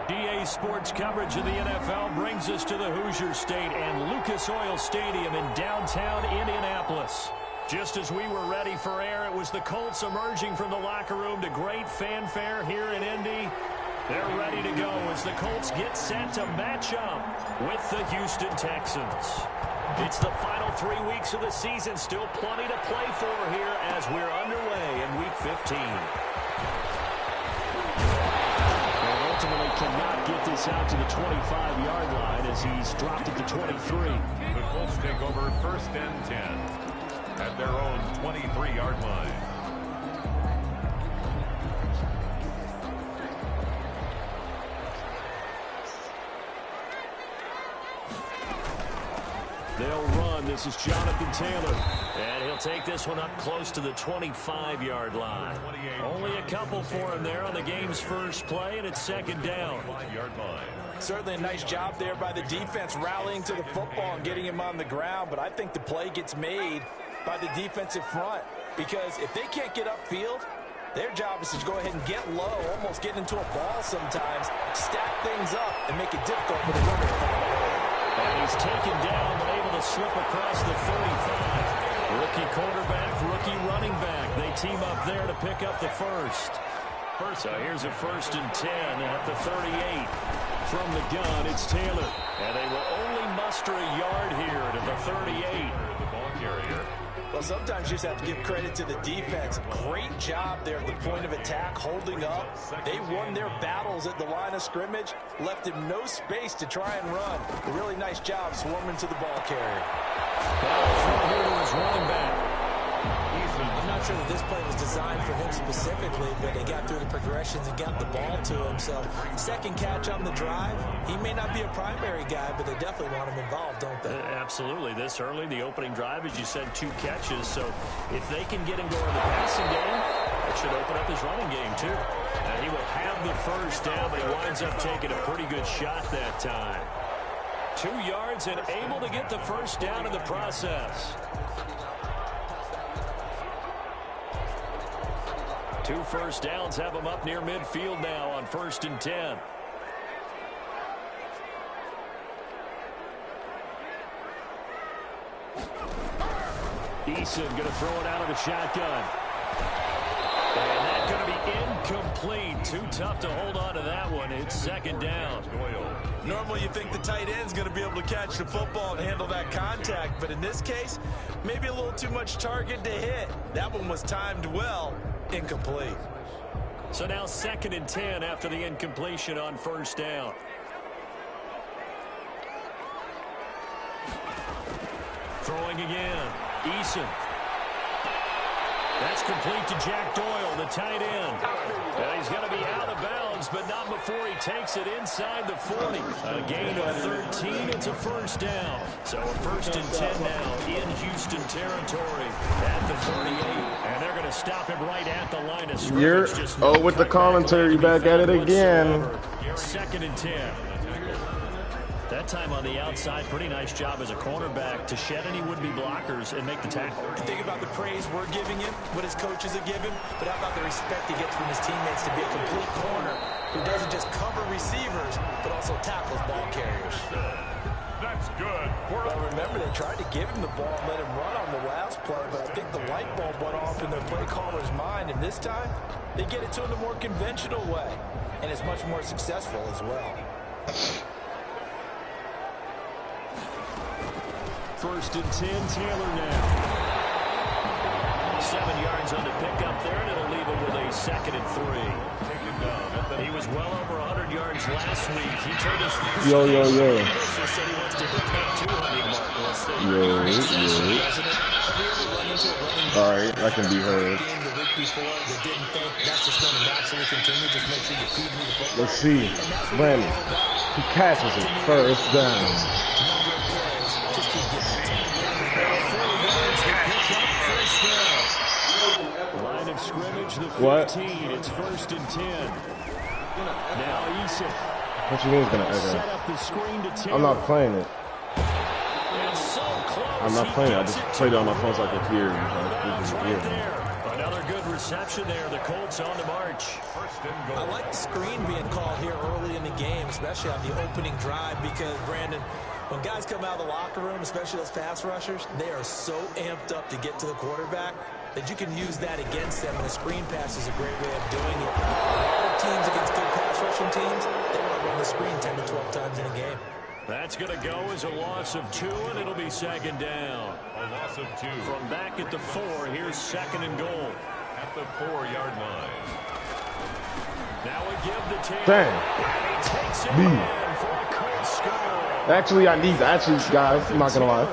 DA Sports coverage of the NFL brings us to the Hoosier State and Lucas Oil Stadium in downtown Indianapolis. Just as we were ready for air, it was the Colts emerging from the locker room to great fanfare here in Indy. They're ready to go as the Colts get set to match up with the Houston Texans. It's the final 3 weeks of the season, still plenty to play for here as we're underway in Week 15. Ultimately cannot get this out to the 25-yard line as he's dropped it to 23. The Colts take over 1st and 10 at their own 23-yard line. They'll run. This is Jonathan Taylor. And he'll take this one up close to the 25-yard line. Only a couple for him there on the game's first play, and it's 2nd down. Certainly a nice job there by the defense rallying to the football and getting him on the ground, but I think the play gets made by the defensive front because if they can't get upfield, their job is to go ahead and get low, almost get into a ball sometimes, stack things up, and make it difficult for the runner to find a hole. And he's taken down, but able to slip across the 35. Rookie quarterback, rookie running back. They team up there to pick up the first. So here's a 1st and 10 at the 38. From the gun, it's Taylor. And they will only muster a yard here to the 38. The ball carrier. Well, sometimes you just have to give credit to the defense. Great job there at the point of attack, holding up. They won their battles at the line of scrimmage, left him no space to try and run. A really nice job swarming to the ball carrier. Ball here to his running back. I'm not sure that this play was designed for him specifically, but they got through the progressions and got the ball to him. So, 2nd catch on the drive. He may not be a primary guy, but they definitely want him involved, don't they? Absolutely. This early, the opening drive, as you said, 2 catches. So, if they can get him going in the passing game, it should open up his running game, too. And he will have the first down, but he winds up taking a pretty good shot that time. 2 yards and able to get the first down in the process. 2 first downs have him up near midfield now on 1st and 10. Eason going to throw it out of the shotgun. And that's going to be incomplete. Too tough to hold on to that one. It's 2nd down. Normally you think the tight end's going to be able to catch the football and handle that contact, but in this case, maybe a little too much target to hit. That one was timed well. Incomplete. So now 2nd and 10 after the incompletion on 1st down. Throwing again. Eason. That's complete to Jack Doyle, the tight end. And he's going to be out of bounds, but not before he takes it inside the 40. A gain of 13. It's a 1st down. So a 1st and 10 now in Houston territory at the 38. And they're going to stop him right at the line of scrimmage. Oh, with the commentary back at it again. 2nd and 10. That time on the outside, pretty nice job as a cornerback to shed any would-be blockers and make the tackle. Think about the praise we're giving him, what his coaches are giving, but how about the respect he gets from his teammates to be a complete corner who doesn't just cover receivers, but also tackles ball carriers. That's good. Well, remember, they tried to give him the ball and let him run on the last play, but I think the light bulb went off in their play caller's mind, and this time, they get it to him the more conventional way, and it's much more successful as well. 1st and 10, Taylor now. 7 yards on the pickup there, and it'll leave him with a 2nd and 3. He was well over 100 yards last week. He turned his first Yo. said he wants to hit that 200 mark. All right, that can be heard. Let's see. Brandon, he catches it. 1st down. Line of scrimmage, the 15. What? It's 1st and 10. Now Eason. What you mean it's gonna set up the screen to Taylor. I'm not playing it. And so close. I'm not playing it. I just played it on my phone so I could hear. Right there. Another good reception there. The Colts on the march. First and goal. I like the screen being called here early in the game, especially on the opening drive, because, Brandon, when guys come out of the locker room, especially those pass rushers, they are so amped up to get to the quarterback that you can use that against them, and a screen pass is a great way of doing it. A lot of teams against good pass rushing teams, they want to run the screen 10 to 12 times in a game. That's going to go as a loss of 2, and it'll be second down. A loss of 2. From back at the 4, here's second and goal. At the 4-yard line. Now we give the team. Dang. And he takes it in for a Colts score. Actually, guys, I'm not going to lie.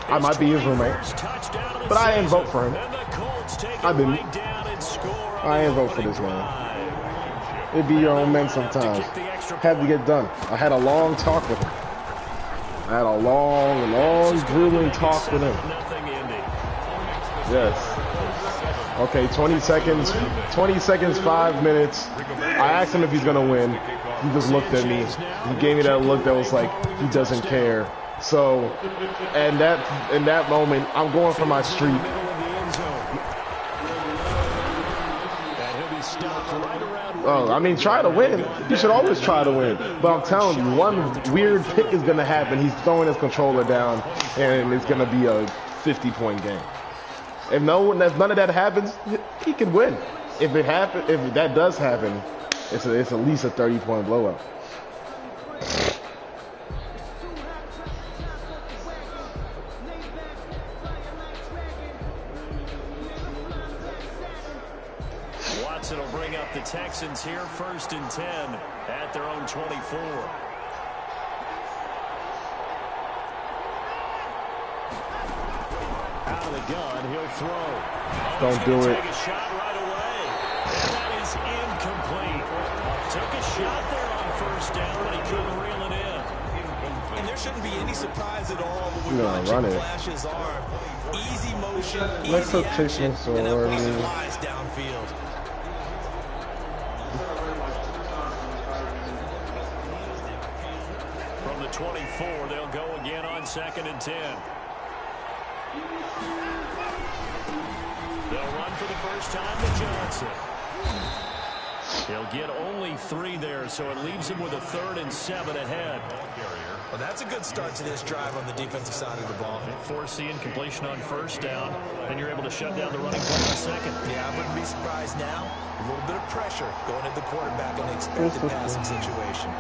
I might be his roommate. But I didn't vote for him. I didn't. I didn't vote for this man. It'd be your own men sometimes. Had to get done. I had a long talk with him. I had a long, grueling talk with him. Yes. Okay, 20 seconds, 5 minutes. I asked him if he's going to win. He just looked at me. He gave me that look that was like, he doesn't care. So, in that moment, I'm going for my streak. Oh, I mean, try to win. You should always try to win. But I'm telling you, one weird pick is going to happen. He's throwing his controller down, and it's going to be a 50-point game. If none of that happens, he can win. If that does happen, it's at least a 30-point blowout. Watson will bring up the Texans here, 1st and 10 at their own 24. Out of the gun, he'll throw. Don't do it. Take a shot right away. That is incomplete. Took a shot there on 1st down, but he couldn't reel it in. And there shouldn't be any surprise at all when we watch him flash his arm. Easy motion, easy action, and that ball flies downfield. From the 24, they'll go again on 2nd and 10. They'll run for the first time to Johnson. He'll get only 3 there, so it leaves him with a 3rd and 7 ahead. Well, that's a good start to this drive on the defensive side of the ball. Force the incompletion on 1st down, and you're able to shut down the running play on 2nd. Yeah, I wouldn't be surprised now. A little bit of pressure going at the quarterback in the expected passing situation.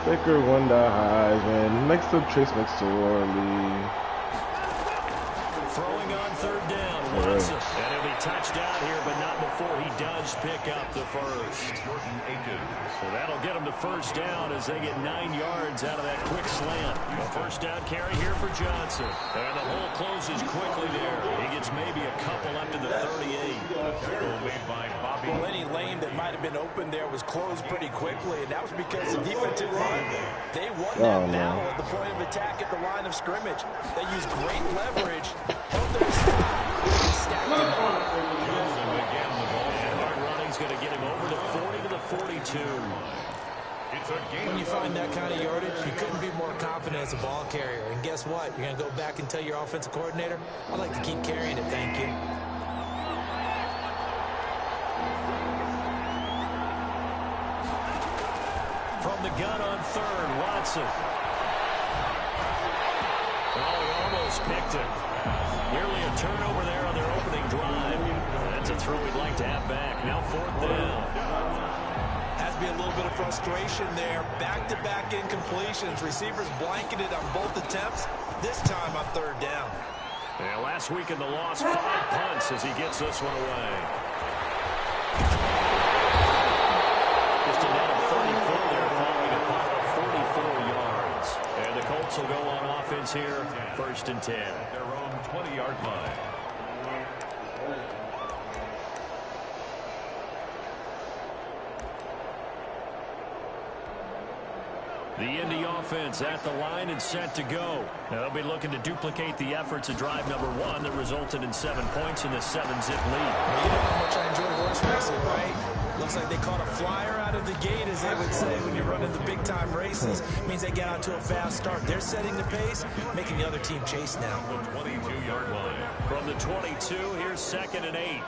Baker won the Heisman next to Trace McSorley. Throwing on 3rd down, Watson. And he'll be touched out here, but not before he does pick up the first. So that'll get him to 1st down as they get 9 yards out of that quick slant. A 1st down carry here for Johnson. And the hole closes quickly there. He gets maybe a couple up to the 38. Well, any lane that might have been open there was closed pretty quickly, and that was because the defensive line, they won that battle at the point of attack at the line of scrimmage. They used great leverage, held their stacked him up. And hard running's going to get him over the 40 to the 42. When you find that kind of yardage, you couldn't be more confident as a ball carrier. And guess what? You're going to go back and tell your offensive coordinator, I'd like to keep carrying it, thank you. From the gun on 3rd, Watson. Oh, he almost picked it. Nearly a turnover there on their opening drive. That's a throw we'd like to have back. Now 4th down. Has to be a little bit of frustration there. Back-to-back incompletions. Receivers blanketed on both attempts. This time on 3rd down. Yeah, last week in the loss, 5 punts as he gets this one away. Just a net of 34 there following a punt of 44 yards. And the Colts will go on offense here, 1st and 10. Their own 20-yard line. The Indy offense at the line and set to go. Now they'll be looking to duplicate the efforts of drive number 1 that resulted in 7 points in the 7-zip lead. Well, you know how much I enjoy horse racing, right? Looks like they caught a flyer out of the gate, as they would say, when you're running the big-time races. Means they get out to a fast start. They're setting the pace, making the other team chase now. 22-yard line. From the 22, here's 2nd and 8.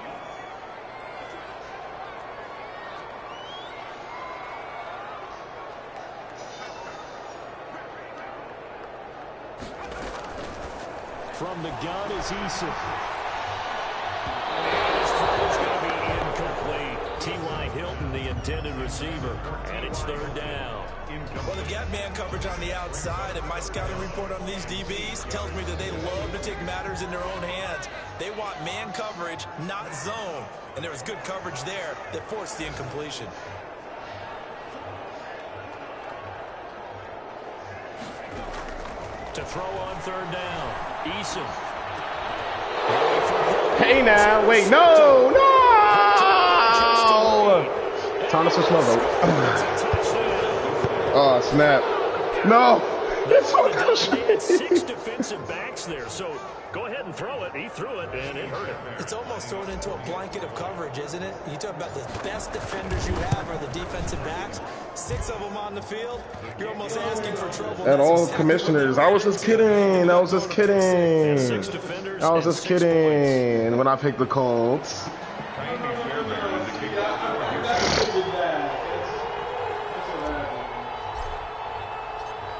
From the gun is Eason. His throw is going to be incomplete. T.Y. Hilton, the intended receiver, and it's 3rd down. Well, they've got man coverage on the outside, and my scouting report on these DBs tells me that they love to take matters in their own hands. They want man coverage, not zone. And there was good coverage there that forced the incompletion. To throw on 3rd down, Eason. Hey now, wait, no! Time to switch my vote. Oh, snap. No! He had 6 defensive backs there, so go ahead and throw it. He threw it, and it hurt him. It's almost thrown into a blanket of coverage, isn't it? You talk about the best defenders you have are the defensive backs. 6 of them on the field. You're almost asking for trouble. And all commissioners, I was just kidding. I was just kidding. 6 defenders. I was just kidding when I picked the Colts.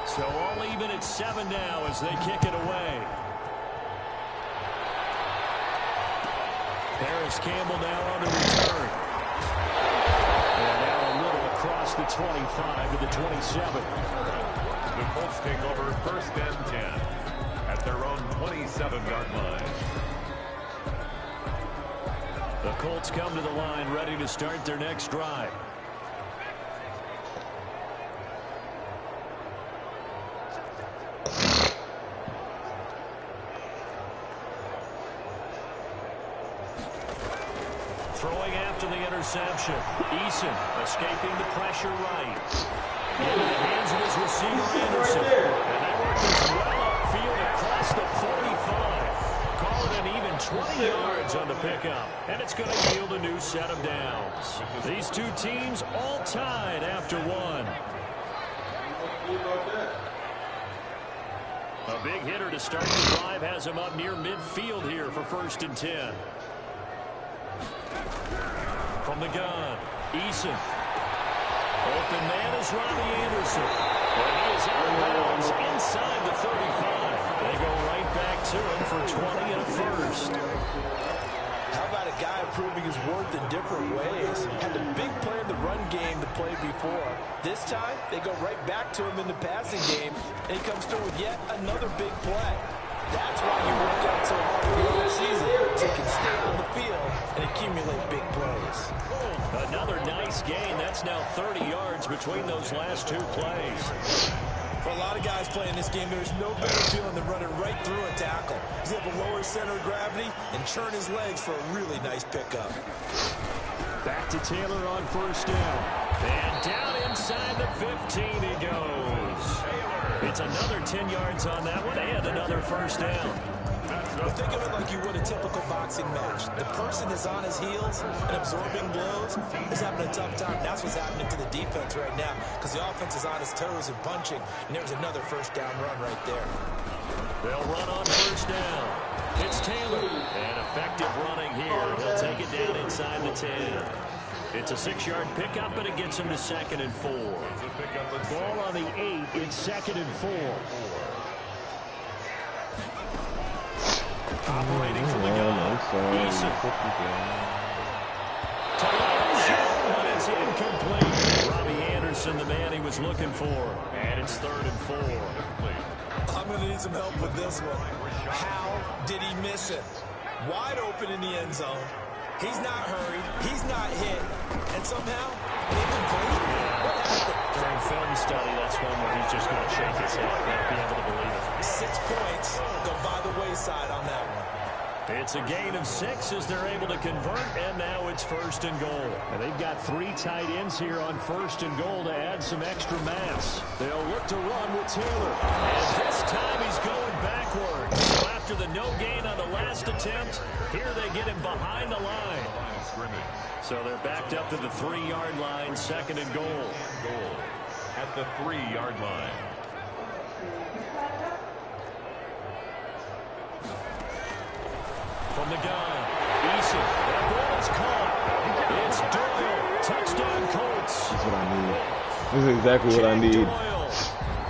So all even at 7 now as they kick it away. Harris Campbell now on the return. And now a little across the 25 to the 27. The Colts take over 1st and 10 at their own 27-yard line. The Colts come to the line ready to start their next drive. Throwing after the interception. Eason escaping the pressure right. Into the hands of his receiver, Anderson. And that work is well upfield across the 45. Call it an even 20 yards on the pickup. And it's going to yield a new set of downs. These two teams all tied after 1. A big hitter to start the drive has him up near midfield here for 1st and 10. From the gun, Eason. Open man is Robbie Anderson. And he is out of bounds inside the 35. They go right back to him for 20 and a 1st. How about a guy proving his worth in different ways? Had a big play in the run game to play before. This time, they go right back to him in the passing game, and he comes through with yet another big play. That's why you work out so hard in the season, so you can stay on the field and accumulate big plays. Another nice gain. That's now 30 yards between those last 2 plays. For a lot of guys playing this game, there's no better feeling than running right through a tackle. He's able to lower center of gravity and churn his legs for a really nice pickup. Back to Taylor on 1st down. And down inside the 15 he goes. It's another 10 yards on that one and another 1st down. Well, think of it like you would a typical boxing match. The person is on his heels and absorbing blows is having a tough time. That's what's happening to the defense right now because the offense is on his toes and punching, and there's another 1st down run right there. They'll run on 1st down. It's Taylor. And effective running here. He'll take it down inside the 10. It's a 6-yard pickup, but it gets him to 2nd and 4. Ball on the 8. It's 2nd and 4. Operating from the gun. Eason. But it's incomplete. Robbie Anderson, the man he was looking for. And it's 3rd and 4. I'm going to need some help with this one. How did he miss it? Wide open in the end zone. He's not hurried. He's not hit. And somehow, incomplete. What happened? During film study, that's one where he's just going to shake his head and not be able to believe it. 6 points go by the wayside on that one. It's a gain of 6 as they're able to convert, and now it's 1st and goal. And they've got 3 tight ends here on 1st and goal to add some extra mass. They'll look to run with Taylor. And this time he's going backwards. So after the no gain on the last attempt, here they get him behind the line. So they're backed up to the 3-yard line, 2nd and goal. At the 3-yard line. from the gun. Easy. That ball is caught. It's Doyle. Touchdown, Colts. That's what I need. This is exactly what I need.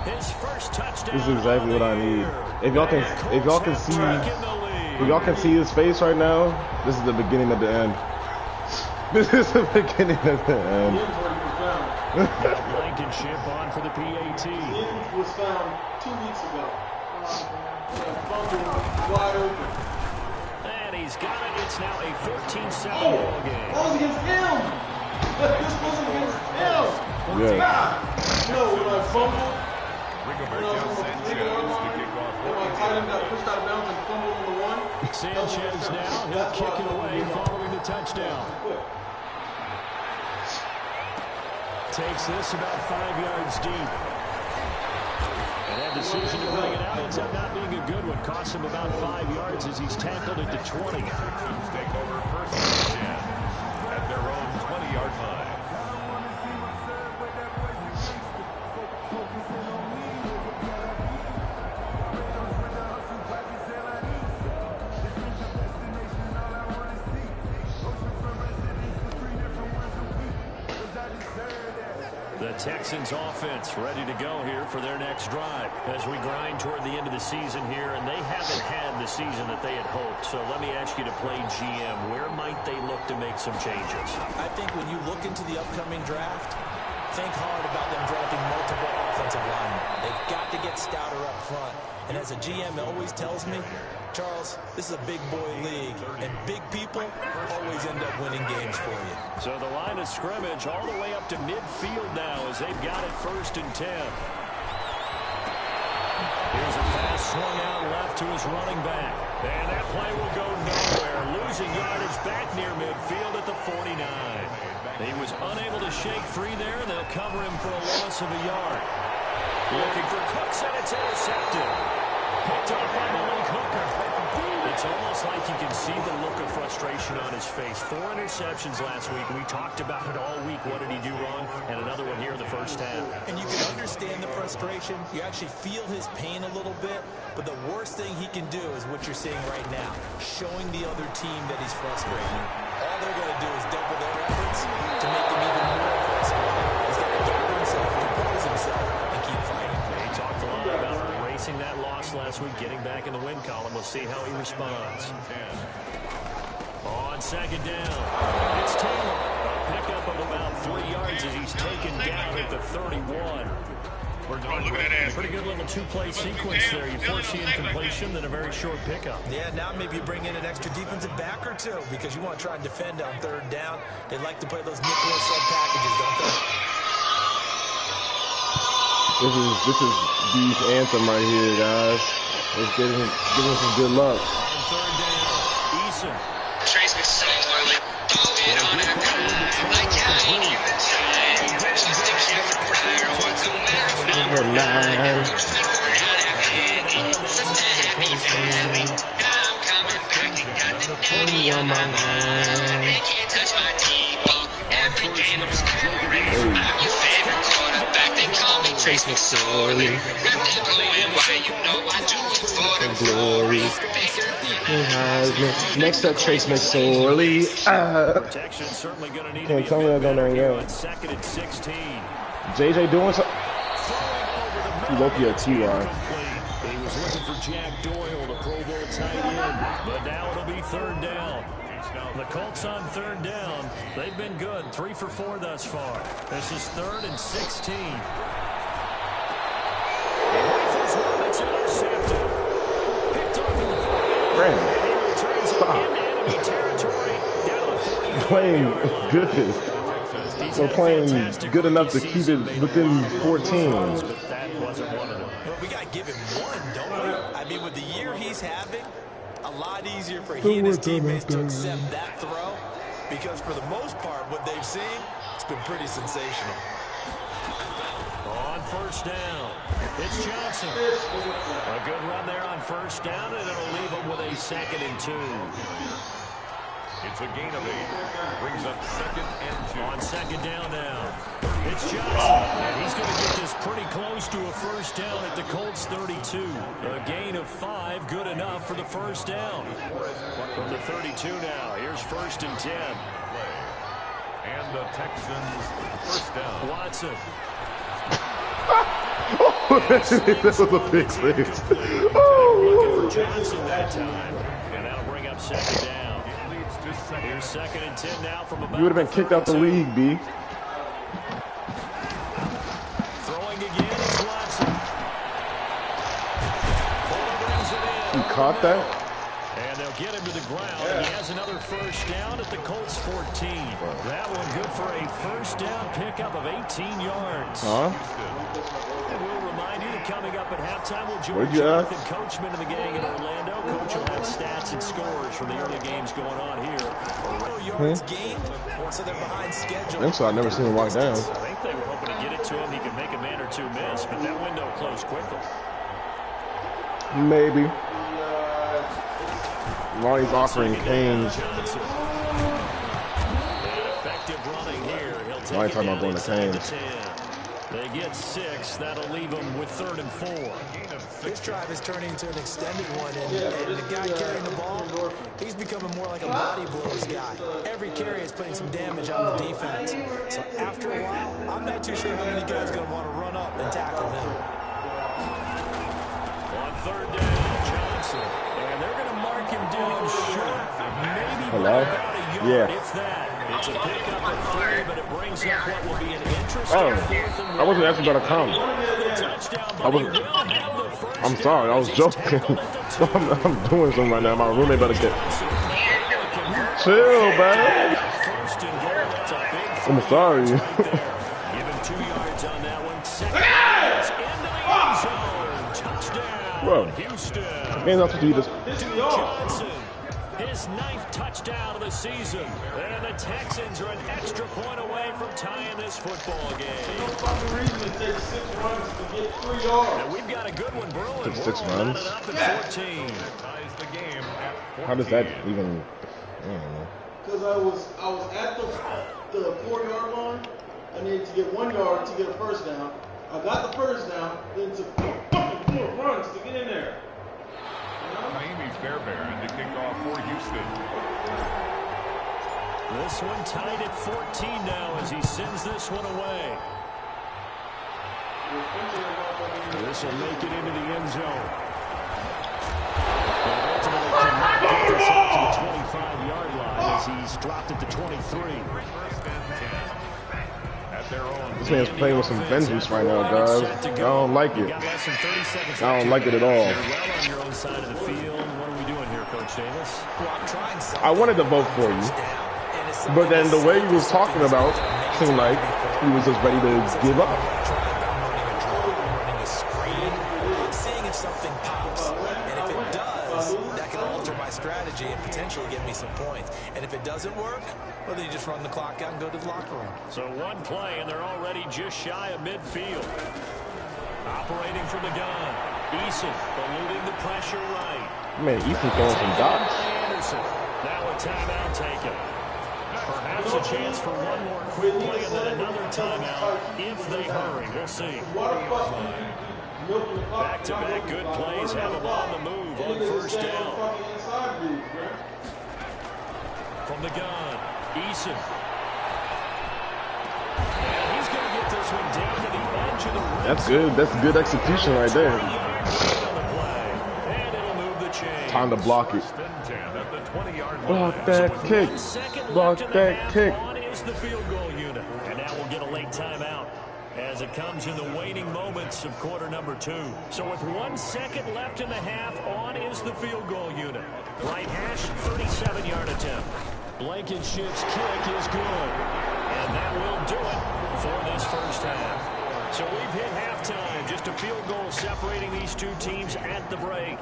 His first touchdown. This is exactly what I need. If y'all can see his face right now, this is the beginning of the end. This is the beginning of the end. Blankenship on for the PAT. It was found 2 weeks ago. Wide open. And he's got it. It's now a 14-7 ball game. That was against him. This wasn't against him. Yeah. God. You know, when I fumbled, Rigoberto Sanchez to kick off. and my tight end got pushed out of bounds and fumbled on the one. Sanchez now, he'll kick it away following the touchdown. Takes this about 5 yards deep. And that decision to bring it out ends up not being a good one. Cost him about 5 yards as he's tackled it to 20. Teams take over first and 10 at their own 20-yard line. The Texans offense ready to go here for their next drive as we grind toward the end of the season here, and they haven't had the season that they had hoped. So let me ask you to play GM. Where might they look to make some changes? I think when you look into the upcoming draft, think hard about them drafting multiple offensive linemen. They've got to get stouter up front. And as a GM always tells me, Charles, this is a big boy league, and big people always end up winning games for you. So the line of scrimmage all the way up to midfield now as they've got it 1st and 10. Here's a pass swung out left to his running back. And that play will go nowhere. Losing yardage back near midfield at the 49. He was unable to shake free there, and they'll cover him for a loss of a yard. Looking for Cooks, and it's intercepted. Picked up by Malik Hooker. It's almost like you can see the look of frustration on his face. 4 interceptions last week. We talked about it all week. What did he do wrong? And another one here in the first half. And you can understand the frustration. You actually feel his pain a little bit. But the worst thing he can do is what you're seeing right now, showing the other team that he's frustrated. All they're going to do is double their efforts to make him even more frustrated. He's got to gather himself, compose himself, and keep fighting. He talked a lot about erasing that loss last week, getting back in the win column. We'll see how he responds. On 2nd down, it's Taylor. A pickup of about 3 yards as he's taken down at the 31. Pretty good little 2-play sequence there. You force the incompletion, then a very short pickup. Yeah, now maybe you bring in an extra defensive back or two because you want to try and defend on 3rd down. They like to play those nickel sub packages, don't they? This is B's anthem right here, guys. Let's give him some good luck. On 3rd down, Eason. Trace me slowly. It on and I can't even say. Just to keep it prior. What's the matter? I'm coming back and got the daddy on my mind. They can't touch my T-ball. Every game I'm scoring. I'm your favorite quarterback. They call me Trace McSorley. Wrapped in blue and white. You know I do it for the glory. Next up, Trace McSorley. Protection certainly going to need Can't to tell be me a I bit don't know better here that. on 2nd and 16. JJ doing something. Loki a T.Y. He was looking for Jack Doyle, the Pro Bowl tight end, but now it'll be 3rd down. The Colts on 3rd down. They've been good, 3 for 4 thus far. This is 3rd and 16. It's intercepted. Picked off in the 40. Brandon, He returns stop. into enemy territory. Down to 45. Playing good. So playing good enough to keep it within 14. But that wasn't one of them. Well, we got to give him one, don't we? I mean, with the year he's having, a lot easier for he and his teammates to accept that throw because for the most part, what they've seen, it's been pretty sensational. On 1st down, it's Johnson. A good run there on 1st down, and it'll leave him with a 2nd and 2. It's a gain of 8. Brings up 2nd and 2. On 2nd down now, it's Johnson. And he's going to get this pretty close close to a first down at the Colts 32. A gain of 5, good enough for the first down. From the 32 now, here's 1st and 10. And the Texans first down. Watson. That was a big six. Looking for Johnson that time. And that'll bring up 2nd down. Here's 2nd and 10 now from about. You would have been kicked out the league, B. Throwing again is Watson. Brings it in. You caught that? And they'll get him to the ground. And he has another first down at the Colts 14. That one good for a first down pickup of 18 yards. Huh? And we'll remind you that coming up at halftime, we'll join Where'd you Jonathan Coachman and the gang in Orlando. Coach will have stats and scores from the early games going on here. Yards gained, so they're behind schedule. I think so. I've never seen him walk down. I think they were hoping to get it to him. He could make a man or two miss, but that window closed quickly. Maybe. Lonnie's offering Canes. Effective running here. He'll take Lonnie's talking about going to Canes. They get 6. That'll leave them with 3rd and 4. This drive is turning into an extended one, and the guy carrying the ball, he's becoming more like a body blows guy. Every carry is putting some damage on the defense. So after a while, I'm not too sure how many guys are going to want to run up and tackle him. On 3rd down, Johnson. And they're going to mark him down short. Maybe Hello? about a yard, Yeah. if that. It's a pickup of 3, but it brings up what will be an interesting Oh, 4th and 1. I wasn't asking about a comment. I wasn't. I'm sorry, I was joking. I'm doing something right now. My roommate better get. Chill, man. I'm sorry. Give him 2 yards on that one. 2nd into the end zone. Touchdown, Bro. Houston. Ain't not supposed to be this. Duke Johnson, his 9th touchdown of the season. And the Texans are an extra point away from tying this football game. No fucking reason to take 6 runs to get 3 yards. And we've got a good one brewing. Took 6 runs? Up at 14. Ties the game at 14. How does that even? I don't know. Because I was at the 4-yard line. I needed to get 1 yard to get a first down. I got the first down, then took fucking 4 runs to get in there. Miami Fairbairn to kick off for Houston. This one tied at 14 now as he sends this one away. This will make it into the end zone. But ultimately cannot get this out to the 25-yard line as he's dropped it to 23. This man's playing with some vengeance right now, guys. I don't like it. I don't like it at all. Well on your own side of the field. What are we doing here, Coach Davis? I wanted to vote for you, but then the way he was talking about seemed like he was just ready to give up. Running a screen, seeing if something pops, and if it does, that can alter my strategy and potentially get me some points. And if it doesn't work, well, then you just run the clock out and go to the locker room. So one play, and they're already just shy of midfield. Operating from the gun. Eason eluding the pressure right. Man, Ethan throwing some dots. Anderson. Now a timeout taken. Perhaps a chance for one more quick play and then another timeout if they hurry. We'll see. Back-to-back good plays have them on the move on first down. From the gun, Eason. And he's going to get this one down to the edge of the rim. That's good. That's good execution right there. And it'll move the chain. Time to block it. Block that kick. Block that kick. On is the field goal unit. And now we'll get a late timeout as it comes in the waning moments of quarter number 2. So with 1 second left in the half, on is the field goal unit. Right hash, 37-yard attempt. Blankenship's kick is good. And that will do it for this first half. So we've hit halftime. Just a field goal separating these two teams at the break.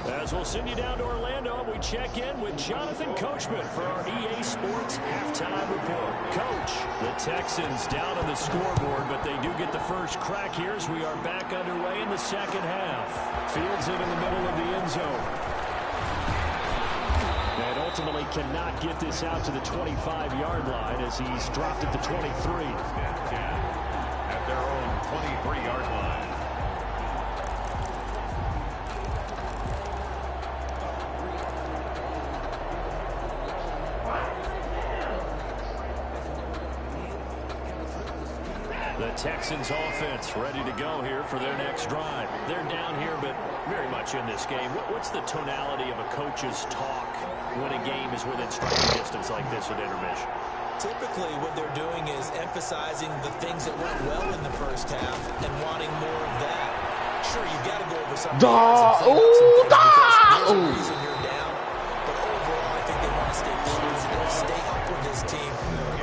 As we'll send you down to Orlando, we check in with Jonathan Coachman for our EA Sports halftime report. Coach, the Texans down on the scoreboard, but they do get the first crack here as we are back underway in the second half. Fields it in the middle of the end zone. And ultimately cannot get this out to the 25-yard line as he's dropped it to 23. At their own 23-yard line. Texans offense ready to go here for their next drive. They're down here, but very much in this game. What's the tonality of a coach's talk when a game is within striking distance like this at intermission? Typically, what they're doing is emphasizing the things that went well in the first half and wanting more of that. Sure, you've got to go over some of the because there's a reason you're down. But overall, I think they want to stay positive, stay up with this team.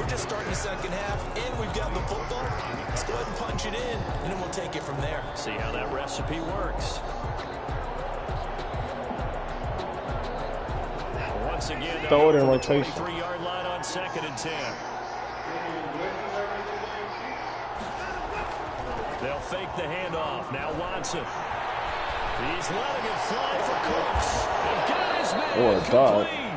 We're just starting the second half, and we've got the football. Let's go ahead and punch it in, and then we'll take it from there. See how that recipe works. Once again, throw it in rotation. 23-yard line on 2nd and 10. They'll fake the handoff. Now Watson. He's letting it fly for Cooks. And got his man complete.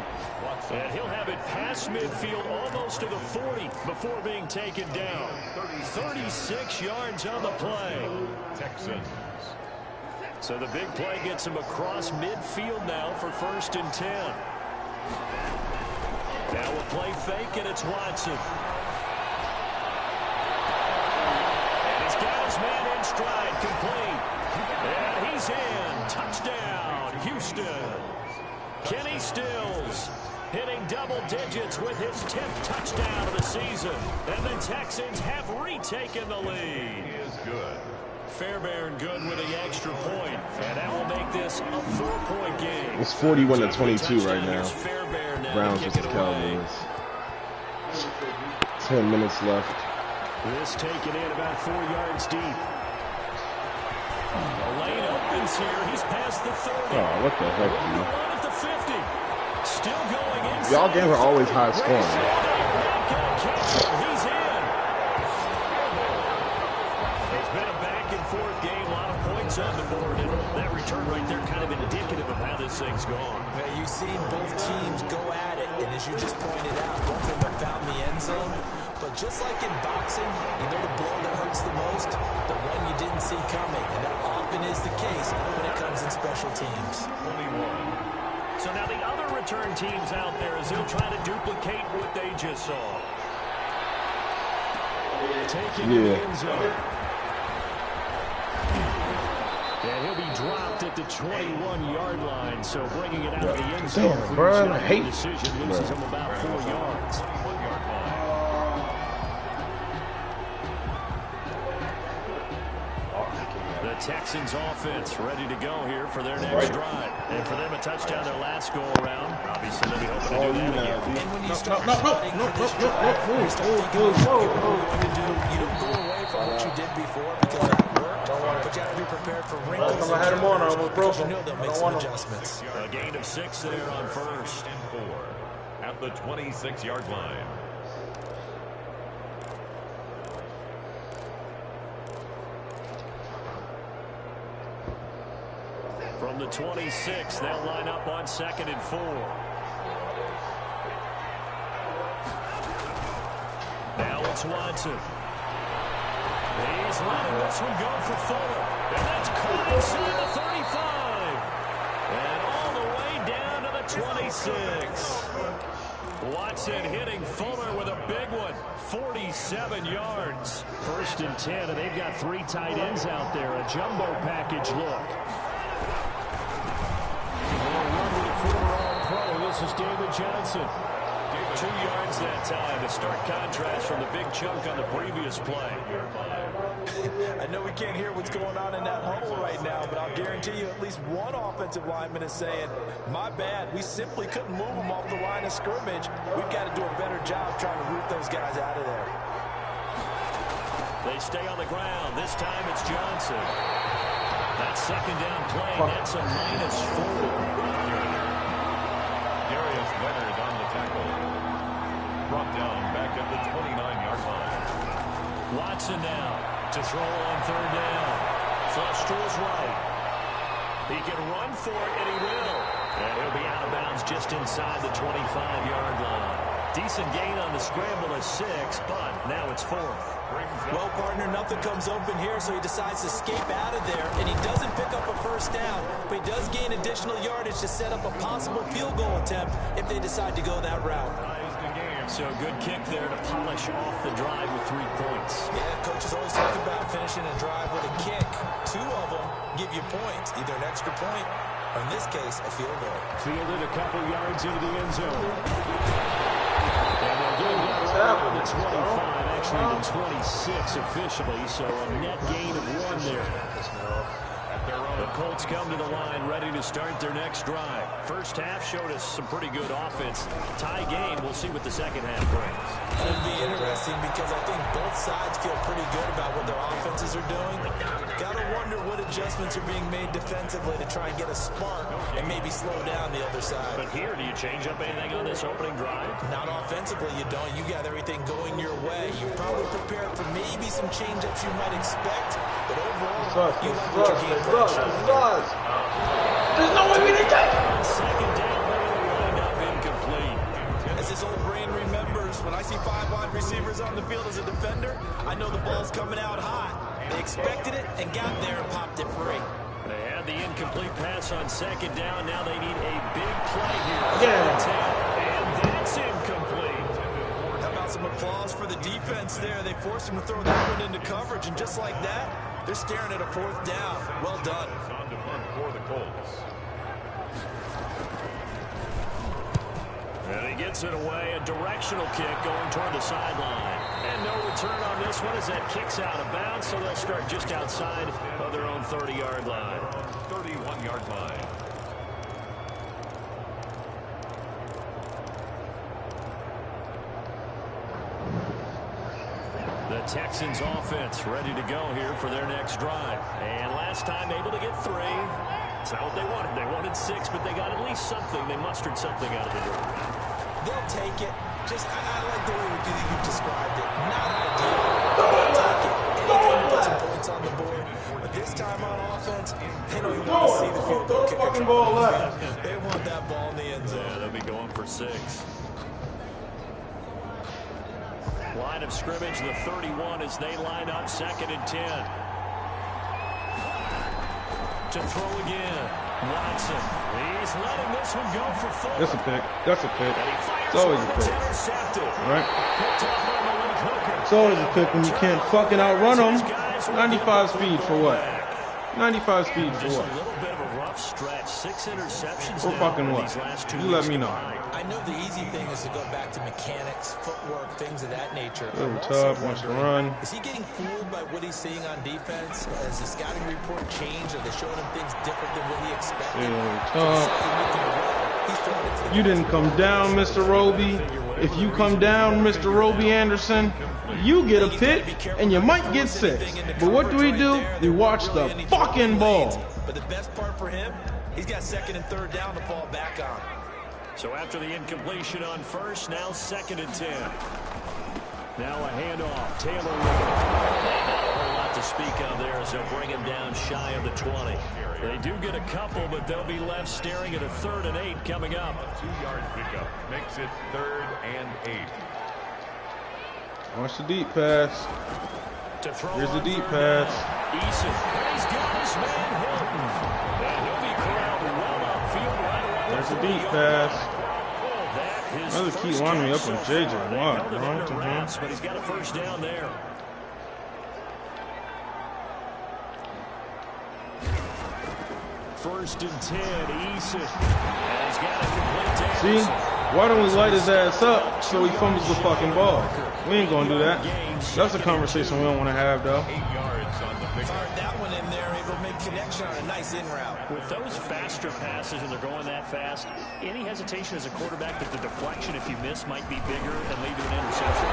And he'll have it past midfield almost to the 40 before being taken down. 36 yards on the play. Texans. So the big play gets him across midfield now for 1st and 10. Now a play fake, and it's Watson. And he's got his man in stride, complete. And he's in. Touchdown, Houston. Kenny Stills hitting double digits with his 10th touchdown of the season. And the Texans have retaken the lead. He is good. Fairbairn good with the extra point. And that will make this a 4-point game. It's 41-22 right now. Browns versus Cowboys. 10 minutes left. This taken in about 4 yards deep. The lane opens here. He's past the 30. Oh, what the heck, dude? At the 50. Still going inside. Y'all games are always high scoring. He's in. It's been a back and forth game. A lot of points on the board. And that return right there kind of indicative of how this thing's gone. Yeah, you've seen both teams go at it. And as you just pointed out, both of them have found the end zone. But just like in boxing, you know the blow that hurts the most? The one you didn't see coming. And that often is the case when it comes in special teams. 21. So now the other return teams out there as they'll try to duplicate what they just saw. Taking the end zone. And he'll be dropped at the 21-yard line. So bringing it out of the end zone. Damn, bro, I hate decision. Loses him about 4 yards. The Texans offense ready to go here for their next drive. And for them a touchdown their last go around. Obviously they'll be hoping to do that again. And when you start starting for this drive, you start thinking about what you want to do. You don't go away from what you did before because that worked. But you have to be prepared for wrinkles. I had him on, I almost broke him. You know they'll make some adjustments. A gain of 6 there on 1st and 4 at the 26-yard line. From the 26, they'll line up on 2nd and 4. Now it's Watson. He's letting this one go for Fuller. And that's caught inside the 35. And all the way down to the 26. Watson hitting Fuller with a big one. 47 yards. 1st and 10, and they've got 3 tight ends out there. A jumbo package look. This is David Johnson. 2 yards that time. A stark contrast from the big chunk on the previous play. I know we can't hear what's going on in that huddle right now, but I'll guarantee you at least one offensive lineman is saying, my bad, we simply couldn't move them off the line of scrimmage. We've got to do a better job trying to root those guys out of there. They stay on the ground. This time it's Johnson. That 2nd down play, that's a -4. Leonard on the tackle. Brought down back at the 29-yard line. Watson now to throw on 3rd down. Flush to his right. He can run for it, and he will. And he'll be out of bounds just inside the 25-yard line. Decent gain on the scramble of 6, but now it's 4th. Well, partner, nothing comes open here, so he decides to escape out of there, and he doesn't pick up a 1st down, but he does gain additional yardage to set up a possible field goal attempt if they decide to go that route. Ties the game So good kick there to polish off the drive with 3 points. Yeah, coaches always talk about finishing a drive with a kick. 2 of them give you points, either an extra point or, in this case, a field goal. Fielded a couple yards into the end zone. And they're going down to the 25, actually the 26 officially, so a net gain of 1 there. The Colts come to the line, ready to start their next drive. First half showed us some pretty good offense. Tie game, we'll see what the second half brings. It'll be interesting because I think both sides feel pretty good about what their offenses are doing. Gotta wonder what adjustments are being made defensively to try and get a spark and maybe slow down the other side. But here, do you change up anything on this opening drive? Not offensively, you don't. You got everything going your way. You've probably prepared for maybe some change-ups you might expect, but overall, you like what your game plan shows. There's no way we didn't take it. Second down, lined up incomplete. As this old brain remembers, when I see 5 wide receivers on the field as a defender, I know the ball's coming out hot. They expected it and got there and popped it free. They had the incomplete pass on second down. Now they need a big play here. And that's incomplete. How about some applause for the defense there? They forced him to throw that one into coverage, and just like that, they're staring at a 4th down. Well done. On to punt for the Colts. And he gets it away. A directional kick going toward the sideline. And no return on this one as that kicks out of bounds, so they'll start just outside of their own 30-yard line. 31-yard line. The Texans offense ready to go here for their next drive. And last time able to get 3. It's not what they wanted. They wanted 6, but they got at least something. They mustered something out of the door. They'll take it. Just, I like the way you described it. Not ideal. They'll take it. Anything to put some points on the board. But this time on offense, they don't even want to see the field goal kicker try to move. They want that ball in the end zone. Yeah, they'll be going for 6. Line of scrimmage, the 31 as they line up, 2nd and 10. To throw again. Watson. He's letting this one go for 4. That's a pick. That's a pick. It's always a pick. Right? It's always a pick when you can't fucking outrun them. 95 speed for what? 95 speed for what? A little bit of a rough stretch. 6 interceptions. For fucking what? You let me know. I know the easy thing is to go back to mechanics, footwork, things of that nature. Little tough, wants to run. Is he getting fooled by what he's seeing on defense? Has the scouting report changed? Are they showing him things different than what he expected? You didn't come down, Mr. Roby. If you come down, Mr. Roby Anderson, you get a pick and you might get 6. But what do? We watch the fucking ball. But the best part for him, he's got 2nd and 3rd down to fall back on. So after the incompletion on 1st, now 2nd and 10. Now a handoff. Taylor with it. Not a whole lot to speak of there as they'll bring him down shy of the 20. They do get a couple, but they'll be left staring at a 3rd and 8 coming up. A 2-yard pickup makes it 3rd and 8. Watch the deep pass. Here's the deep pass. Eason. He's got his man Hilton. And he'll be corralled well upfield right around. There's the deep pass. Another key winding me up on JJ Watt. But he's got a 1st down there. First and 10, Eason. And he's got a complete to See? Why don't we light his ass up so he fumbles the fucking ball? We ain't gonna do that. That's a conversation we don't want to have, though. 8 yards on the pickup. Fired that one in there, able to make connection on a nice in route. With those faster passes and they're going that fast, any hesitation as a quarterback that the deflection, if you miss, might be bigger and lead to an interception?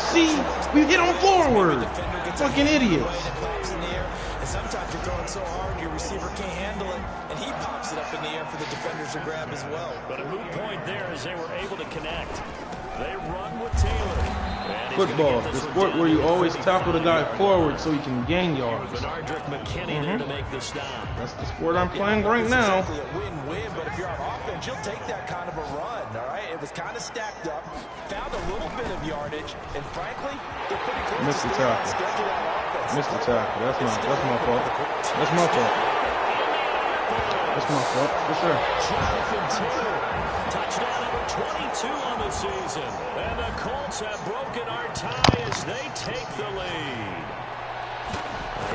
See? We get on forward. Fucking idiots. And sometimes you're throwing so hard your receiver can't handle it, and he pops it up in the air for the defenders to grab as well. But a moot point there as they were able to connect. They run with Taylor. Football, the sport where you always tackle the guy forward so he can gain yards. Bernardrick McKinney there to make the stop. That's the sport I'm playing right now. Exactly a win-win, but if you're on offense, you'll take that kind of a run, all right? It was kind of stacked up, found a little bit of yardage, and frankly, they're pretty close Missed to the staying on tackle. schedule on offense. Missed the tackle. That's my fault. That's my fault. That's my fault, for sure. Jonathan Taylor, touchdown number 22 on the season. And the Colts have broken our tie as they take the lead.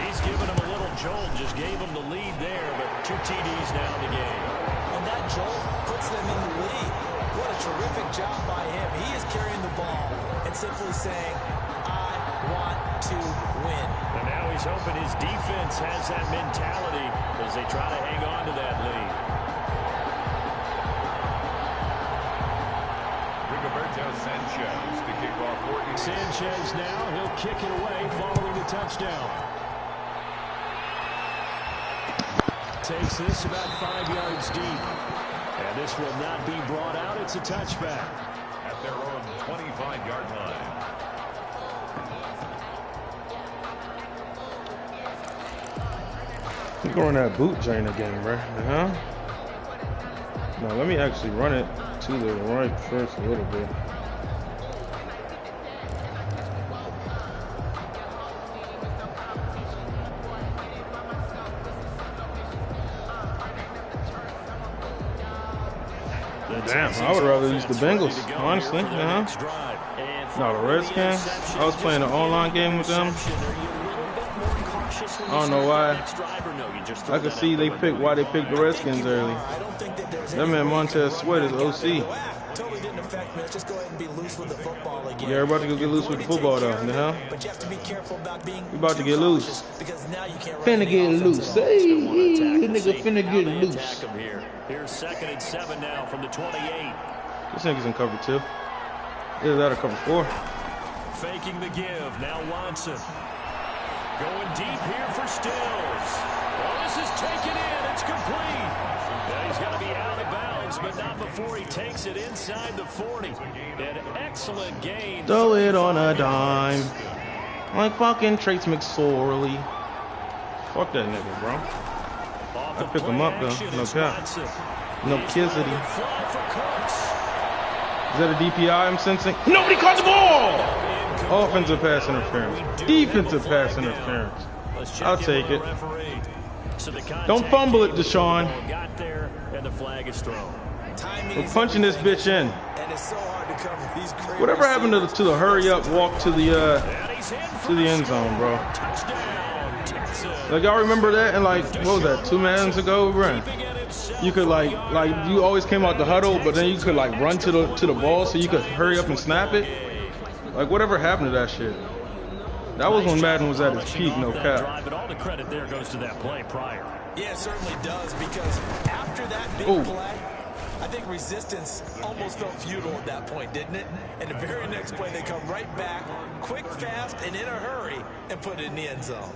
He's given him a little jolt, just gave him the lead there, but 2 TDs now in the game. And that jolt puts them in the lead. What a terrific job by him. He is carrying the ball and simply saying, I want to win. And now he's hoping his defense has that mentality as they try to hang on to that lead. Sanchez to kick off 40. Sanchez now, he'll kick it away following the touchdown. Takes this about 5 yards deep. And this will not be brought out. It's a touchback. At their own 25-yard line. He's going that boot joint again, bro. No, let me actually run it to the right first a little bit. Damn, I would rather use the Bengals, honestly. No, the Redskins. I was playing an online game with them. I don't know why. I could see why they picked the Redskins early. That man Montez Sweat is OC. Yeah, everybody can get loose with the football though, you know? We about to get loose. Finna get loose. Hey, the nigga finna get loose. Here's 2nd and 7 now from the 28. This nigga's in cover 2. Either that or cover 4. Faking the give. Now Watson. Going deep here for Stills. Well, this is taken in. It's complete. Now he's going to be out of bounds, but not before he takes it inside the 40. An excellent gain. Throw it on a dime. Like fucking Trace McSorley. Fuck that nigga, bro. I pick him up though. No cap. No kissity. Is that a DPI I'm sensing? Nobody caught the ball! Offensive pass interference. Defensive pass interference. I'll take it. Don't fumble it, Deshaun. We're punching this bitch in. Whatever happened to the hurry up walk to the end zone, bro? Like y'all remember that? And like, what was that? 2 Maddens ago, bro? You could like you always came out the huddle, but then you could like run to the ball so you could hurry up and snap it. Like whatever happened to that shit? That was when Madden was at its peak, no cap. But all the credit there goes to that play prior. Yeah, it certainly does, because after that big play, I think resistance almost felt futile at that point, didn't it? And the very next play, they come right back, quick, fast, and in a hurry, and put it in the end zone.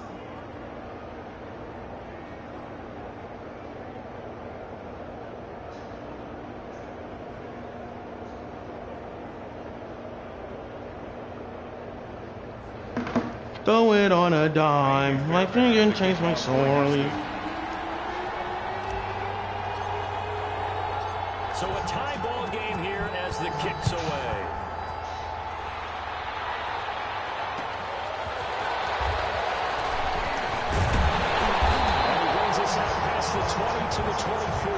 Throw it on a dime, like finger change my sorely. So a tie ball game here as the kick's away. And he brings us out past the 20 to the 24.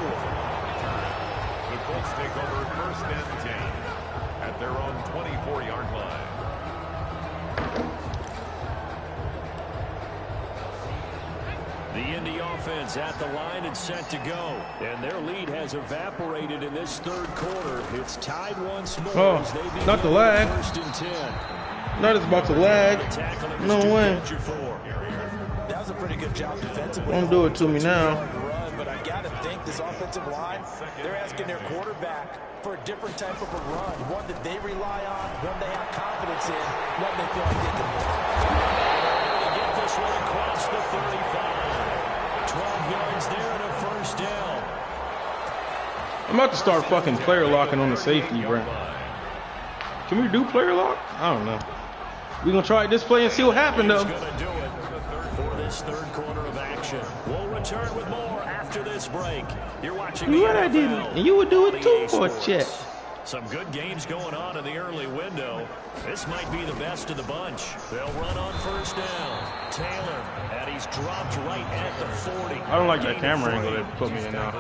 The Colts take over 1st and 10 at their own 24-yard line. The Indy offense at the line and set to go. And their lead has evaporated in this 3rd quarter. It's tied once more. Oh, not the lag. 1st and 10. Not as about to lag. No way. That was a pretty good job defensively. Don't do it to me now. But I got to think this offensive line, they're asking their quarterback for a different type of a run. One that they rely on, one they have confidence in, one they feel like they can win. Get this one across the 35. 12 yards there and a 1st down. I'm about to start fucking player locking on the safety, bro. Can we do player lock? I don't know. We're going to try this play and see what happens, though. He's going to do it for this 3rd quarter of action. We'll return with more after this break. You're watching what I did, and you would do it too for a check. Some good games going on in the early window. This might be the best of the bunch. They'll run on first down. Taylor, and he's dropped right at the 40. I don't like that camera angle they put me in now.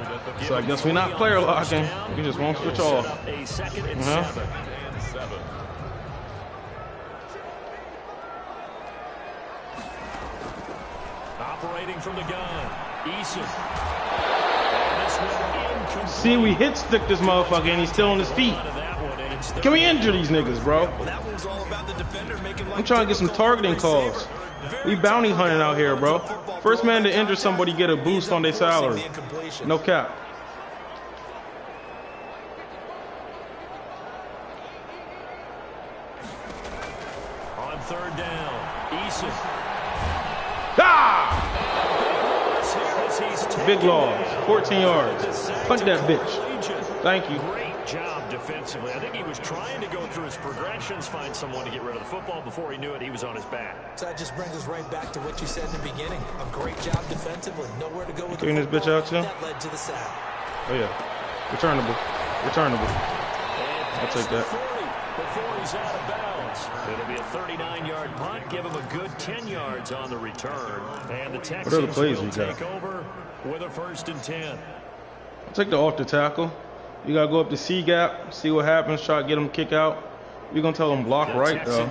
So I guess we're not player locking. We just won't switch off. A second and 7. Operating from the gun. Eason. See, we hit stick this motherfucker and he's still on his feet. Can we injure these niggas, bro? I'm trying to get some targeting calls. We bounty hunting out here, bro. First man to injure somebody get a boost on their salary. No cap. On third down, Eason. Ah! Big loss. 14 yards. Punch that bitch. Thank you. Great job defensively. I think he was trying to go through his progressions, find someone to get rid of the football. Before he knew it, he was on his back. So that just brings us right back to what you said in the beginning. A great job defensively. Nowhere to go with Clean this bitch out, too. That led to the sack. Oh, yeah. Returnable. Returnable. I'll take that. Before he's out of bounds. It'll be a 39-yard punt. Give him a good 10 yards on the return. And the Texans will take over with a 1st and 10. I'll take the off the tackle. You got to go up the C gap, see what happens, try to get them kick out. We're going to tell them block right, though.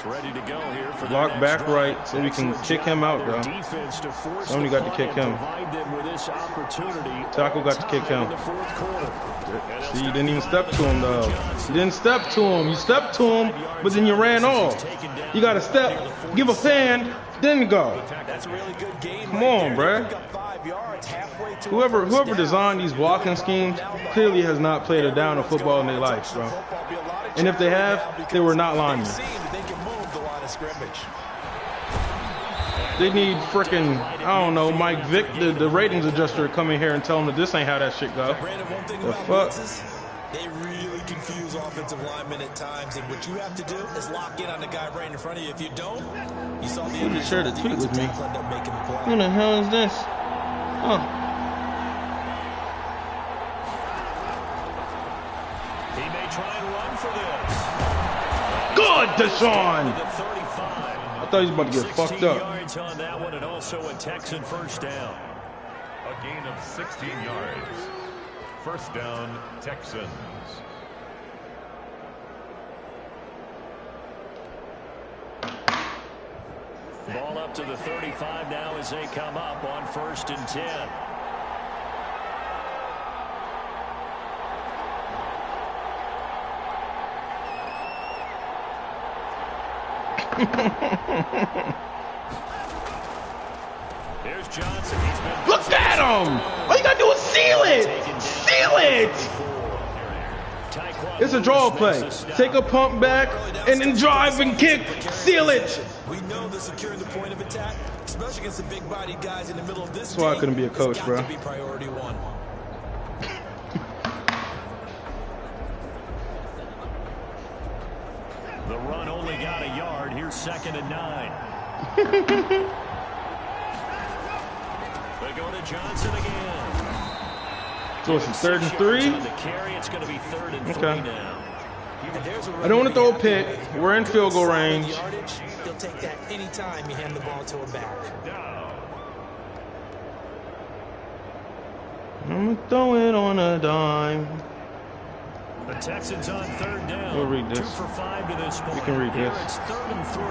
Ready to go here for block back right so we can kick him out, though. Somebody got to kick him. Tackle got to kick him. See, you didn't even step to him, though. You didn't step to him. You stepped to him, but then you ran off. You got to step, give a fan, then go. Come on, bruh. Whoever designed these blocking schemes clearly has not played a down of football in their life, bro. And if they have, they were not linemen. They need frickin', I don't know, Mike Vick, the ratings adjuster, to come in here and tell them that this ain't how that shit go. The fuck? They really confuse offensive linemen at times, and what you have to do is lock in on the guy right in front of you. If you don't, you saw the other share the tweet with me. Who the hell is this? Oh. He may try and run for this. Good, Deshaun! I thought he was about to get fucked up. Yards on that one, and also a Texan 1st down. A gain of 16 yards. 1st down, Texans. Ball up to the 35 now as they come up on 1st and 10. Here's Johnson. He's been look at him! All you gotta do is seal it! Seal it! It's a draw play. Take a pump back and then drive and kick. Seal it! We know they're securing the point of attack, especially against the big-bodied guys in the middle of this. That's why I couldn't be a coach, bro. To be priority one. The run only got a yard. Here's 2nd and 9. They go to Johnson again. So it's 3rd and 3? On the carry, it's going to be 3rd and 3 now. I don't want to throw a pick. We're in field goal range. He'll take that anytime you hand the ball to a back. I'm going to throw it on a dime. The Texans on 3rd down. We'll read this. 2 for 5 to this point. We can read Here this. it's 3rd and 3.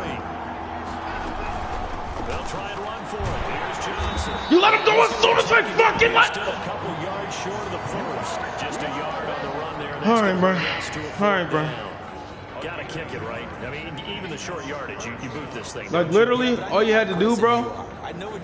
They'll try and run for it. Here's Johnson. You let him go as soon as I fucking let. Still a couple yards short of the 1st. Just a yard on the run there. All right, bro. All right, bro. Gotta kick it, right? I mean, even the short yardage, you boot this thing. Like, literally, all you had to do, bro,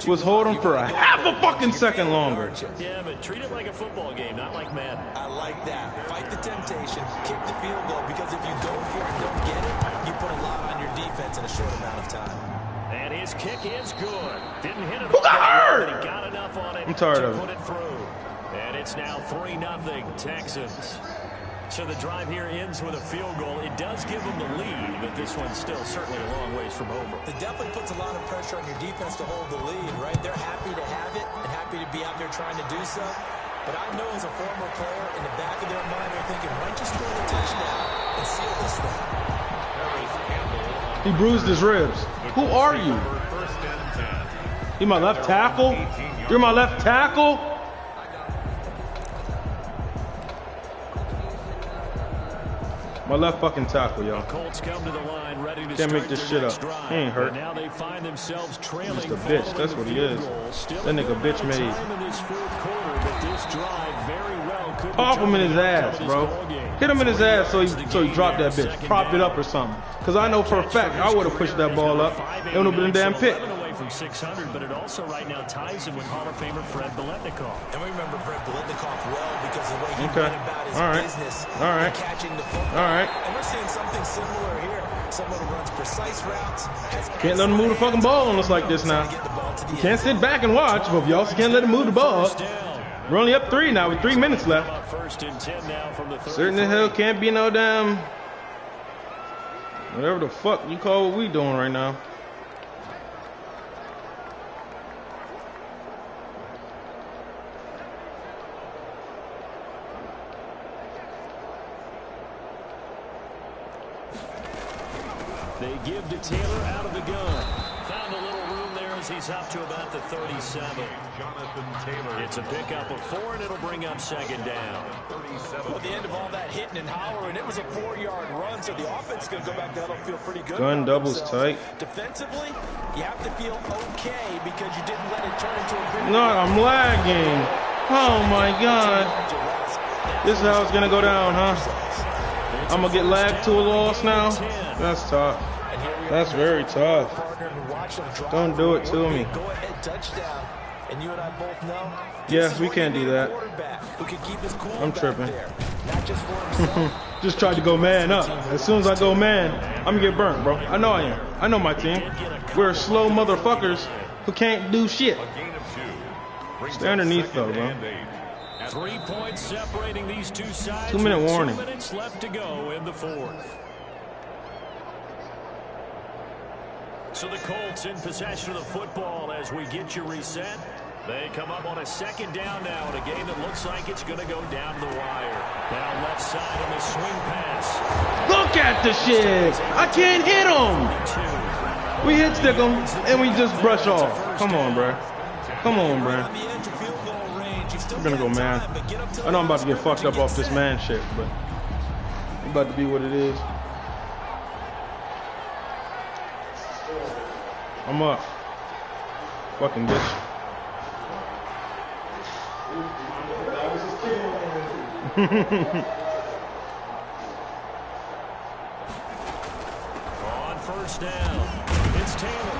was hold him for a half a fucking second longer. Yeah, but treat it like a football game, not like Madden. I like that. Fight the temptation, kick the field goal, because if you go for it and don't get it, you put a lot on your defense in a short amount of time. And his kick is good. Didn't hit it. Who got hurt? He got enough on it. I'm tired to of put it through. And it's now 3-0 Texans. So the drive here ends with a field goal. It does give them the lead, but this one's still certainly a long ways from over. It definitely puts a lot of pressure on your defense to hold the lead, right? They're happy to have it and happy to be out there trying to do so. But I know as a former player, in the back of their mind, they're thinking, why don't you score the touchdown and seal this thing? He bruised his ribs. Who are you? You my left tackle? You're my left tackle? My left fucking tackle, y'all. Colts come to the line, ready to Can't make this shit up. He ain't hurt. Now they find themselves trailing. Just a bitch. That's what he is. That nigga bitch made. Pop him in his ass, bro. Hit him in his ass so he dropped that bitch. Propped it up or something. Because I know for a fact I would have pushed that ball up. It would have been a damn pick. From 600, but it also right now ties him with Hall of Famer Fred Biletnikoff. And we remember Fred Biletnikoff well because of the way he went about his business and catching the football. And we're seeing something similar here. Someone who runs precise routes. Can't let him move the fucking ball on us like this now. You can't sit back and watch, but you also can't let him move the ball. We're only up 3 now with 3 minutes left. Certain the hell can't be no damn whatever the fuck you call what we doing right now. They give to Taylor out of the gun. Found a little room there as he's up to about the 37. It's a pickup of 4, and it'll bring up second down. Well, at the end of all that hitting and hollering, it was a 4-yard run, so the offense is going to go back to huddle and feel pretty good. Gun doubles tight. Defensively, you have to feel okay because you didn't let it turn into a big... No, I'm lagging. Oh, my God. This is how it's going to go down, huh? I'm going to get lagged to a loss now? That's tough. That's very tough. Don't do it to me. And you and I both know. Yeah, we can't do that. I'm tripping. Just tried to go man up. As soon as I go man, I'm gonna get burnt, bro. I know I am. I know my team. We're slow motherfuckers who can't do shit. Stay underneath though, bro. 3 points separating these two sides. 2-minute warning. 2 minutes left to go in the 4th. So the Colts in possession of the football as we get you reset. They come up on a second down now in a game that looks like it's going to go down to the wire. Now left side on the swing pass. Look at the shit. I can't hit him. We hit stick him and we just brush off. Come on, bro. Come on, bro. We're going to go man. I know I'm about to get fucked up off this man shit, but it's about to be what it is. I'm up. Fucking bitch. On first down, it's Taylor.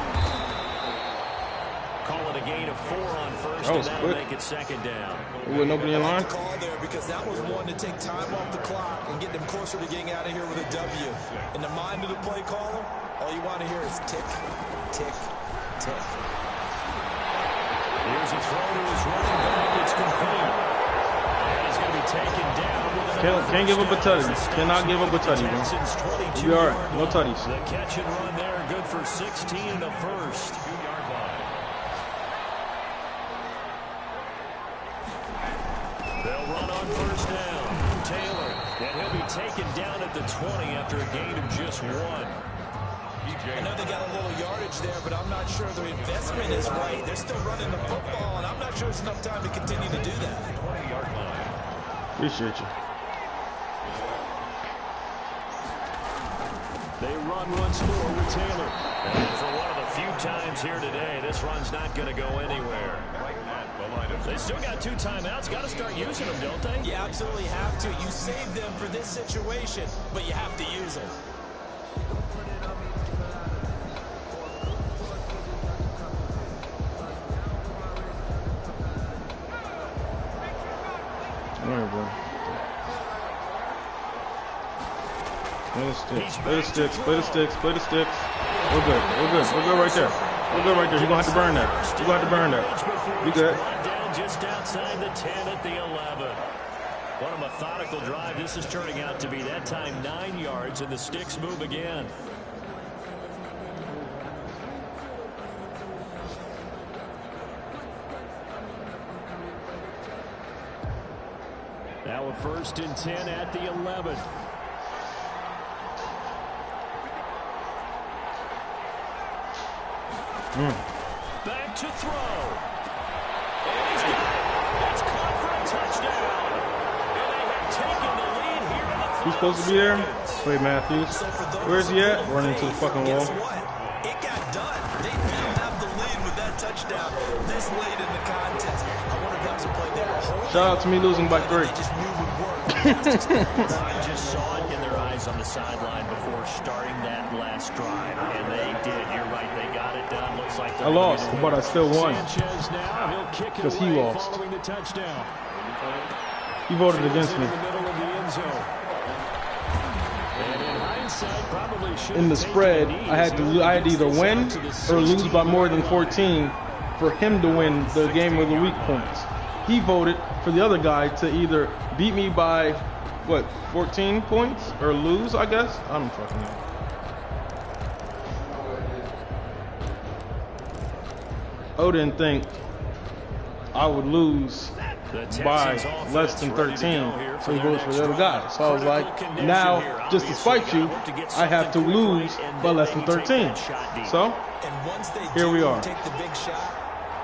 Call it a gain of 4 on first, and that'll make it second down. With nobody in line? Call there because that was one to take time off the clock and get them closer to getting out of here with a W. In the mind of the play caller, all you want to hear is tick, tick, tick. Here's a throw to his running back. It's complete. And he's going to be taken down. Can't give up a tutty. Cannot give up a tutty, bro. We'll be all right. No tutties. The catch and run there, good for 16 in the first. They'll run on first down. Taylor, and he'll be taken down at the 20 after a gain of just 1. I know they got a little yardage there, but I'm not sure their investment is right. They're still running the football, and I'm not sure there's enough time to continue to do that. Appreciate you. They run once more with Taylor. And for one of the few times here today, this run's not going to go anywhere. They still got 2 timeouts. Got to start using them, don't they? You absolutely have to. You save them for this situation, but you have to use them. All right, bro. Play the sticks, play the sticks, play the sticks, play the sticks. We're good, we're good, we're good right there. We're good right there. You're going to have to burn that. You're going to have to burn that. Be good. Down just outside the 10 at the 11. What a methodical drive this is turning out to be. That time 9 yards, and the sticks move again. Now a 1st and 10 at the 11. Back to throw. And he's got it. It's caught for a touchdown. And they have taken the lead here in the Who's supposed to be there? Wait, Matthews. Where's he at? Running to the fucking wall. It got done. They now have the lead with that touchdown this late in the contest. I wonder if that was a play they were holding. Shout out to me losing by 3. They just knew would work. I just saw it in their eyes on the sideline before starting that last drive, and they did. You're right. They got it done. Looks like I lost, but I still won. Because he lost. He voted against me. In the spread, I had to either win or lose by more than 14 for him to win the game of the week points. He voted for the other guy to either beat me by, what, 14 points or lose, I guess? I don't fucking know. O didn't think I would lose by less than 13, so he voted for the other guy. So I was like, now, just to spite you, I have to lose by less than 13. So, here we are.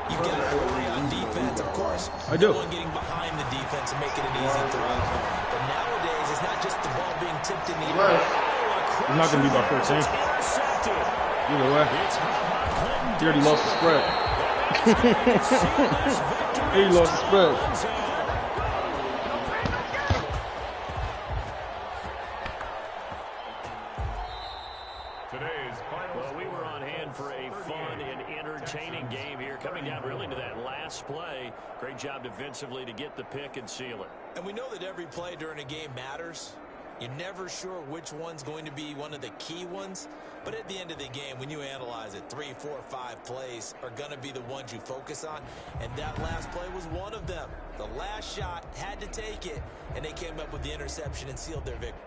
You've got to hurry on defense, of course. I do. Getting behind the defense and making it easy throw. But nowadays, it's not just the ball being tipped in the air. It's not going to be by 14. Either way. He already lost the spread. He lost the spread. Well, we were on hand for a fun and entertaining game here, coming down really to that last play. Great job defensively to get the pick and seal it. And we know that every play during a game matters. You're never sure which one's going to be one of the key ones. But at the end of the game, when you analyze it, 3, 4, 5 plays are going to be the ones you focus on. And that last play was one of them. The last shot had to take it, and they came up with the interception and sealed their victory.